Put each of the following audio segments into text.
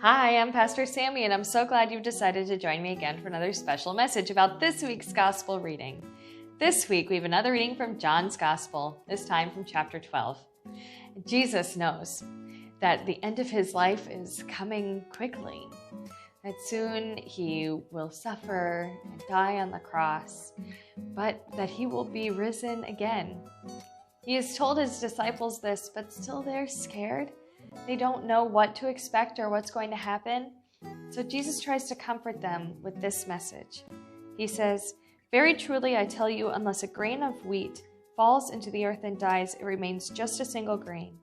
Hi, I'm Pastor Sami, and I'm so glad you've decided to join me again for another special message about this week's Gospel reading. This week, we have another reading from John's Gospel, this time from chapter 12. Jesus knows that the end of his life is coming quickly, that soon he will suffer and die on the cross, but that he will be risen again. He has told his disciples this, but still they're scared. They don't know what to expect or what's going to happen. So Jesus tries to comfort them with this message. He says, "Very truly I tell you, unless a grain of wheat falls into the earth and dies, it remains just a single grain.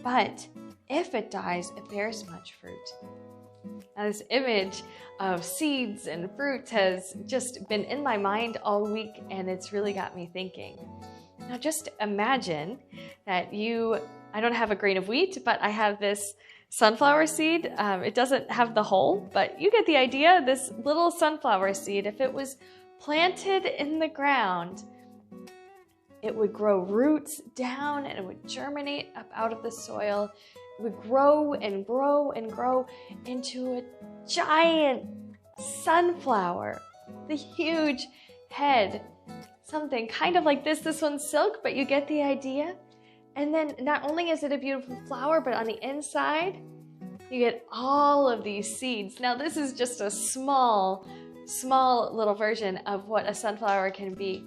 But if it dies, it bears much fruit." Now, this image of seeds and fruit has just been in my mind all week, and it's really got me thinking. Now, just imagine that I don't have a grain of wheat, but I have this sunflower seed. It doesn't have the hole, but you get the idea. This little sunflower seed, if it was planted in the ground, it would grow roots down and it would germinate up out of the soil. It would grow and grow and grow into a giant sunflower, the huge head, something kind of like this. This one's silk, but you get the idea. And then not only is it a beautiful flower, but on the inside, you get all of these seeds. Now, this is just a small little version of what a sunflower can be.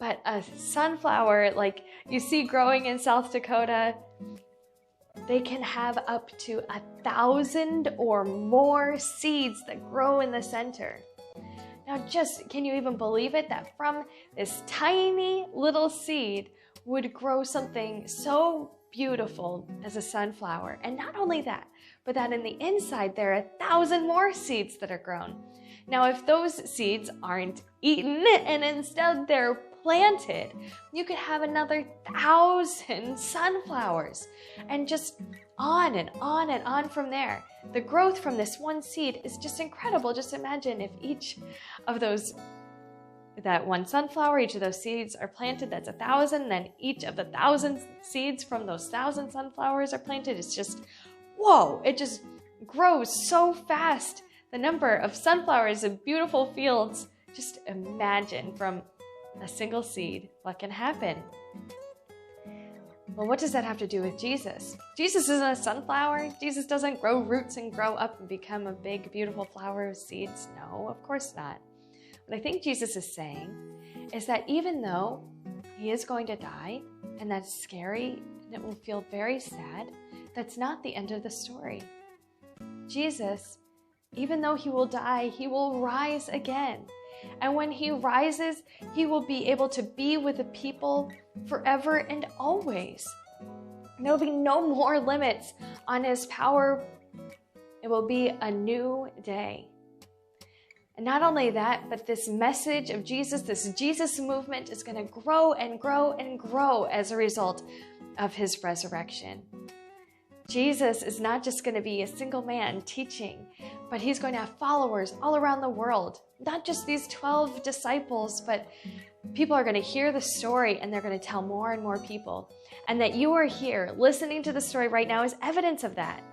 But a sunflower, like you see growing in South Dakota, they can have up to 1,000 or more seeds that grow in the center. Now, can you even believe it, that from this tiny little seed would grow something so beautiful as a sunflower? And not only that, but that in the inside there are 1,000 more seeds that are grown. Now, if those seeds aren't eaten and instead they're planted, you could have another 1,000 sunflowers, and just on and on and on from there. The growth from this one seed is just incredible. Just imagine if that one sunflower, each of those seeds are planted, that's 1,000, then each of the 1,000 seeds from those 1,000 sunflowers are planted. It's just, whoa, it just grows so fast. The number of sunflowers in beautiful fields, just imagine from a single seed what can happen. Well, what does that have to do with Jesus? Jesus isn't a sunflower. Jesus doesn't grow roots and grow up and become a big, beautiful flower of seeds. No, of course not. What I think Jesus is saying is that even though he is going to die, and that's scary, and it will feel very sad, that's not the end of the story. Jesus, even though he will die, he will rise again. And when he rises, he will be able to be with the people forever and always. There will be no more limits on his power. It will be a new day. And not only that, but this message of Jesus, this Jesus movement is going to grow and grow and grow as a result of his resurrection. Jesus is not just going to be a single man teaching, but he's going to have followers all around the world. Not just these 12 disciples, but people are going to hear the story and they're going to tell more and more people. And that you are here listening to the story right now is evidence of that.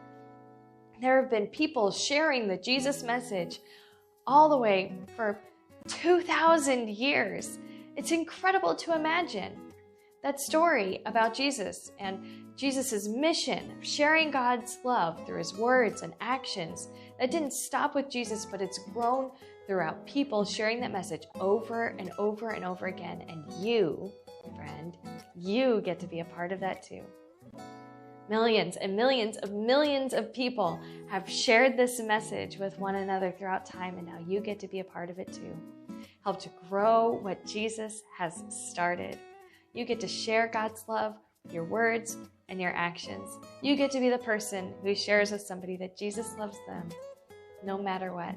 There have been people sharing the Jesus message all the way for 2,000 years. It's incredible to imagine that story about Jesus and Jesus' mission of sharing God's love through his words and actions. That didn't stop with Jesus, but it's grown throughout people sharing that message over and over and over again. And you, friend, you get to be a part of that too. Millions and millions of people have shared this message with one another throughout time, and now you get to be a part of it too. Help to grow what Jesus has started. You get to share God's love with your words and your actions. You get to be the person who shares with somebody that Jesus loves them, no matter what.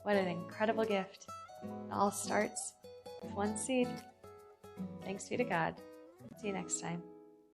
What an incredible gift. It all starts with one seed. Thanks be to God. See you next time.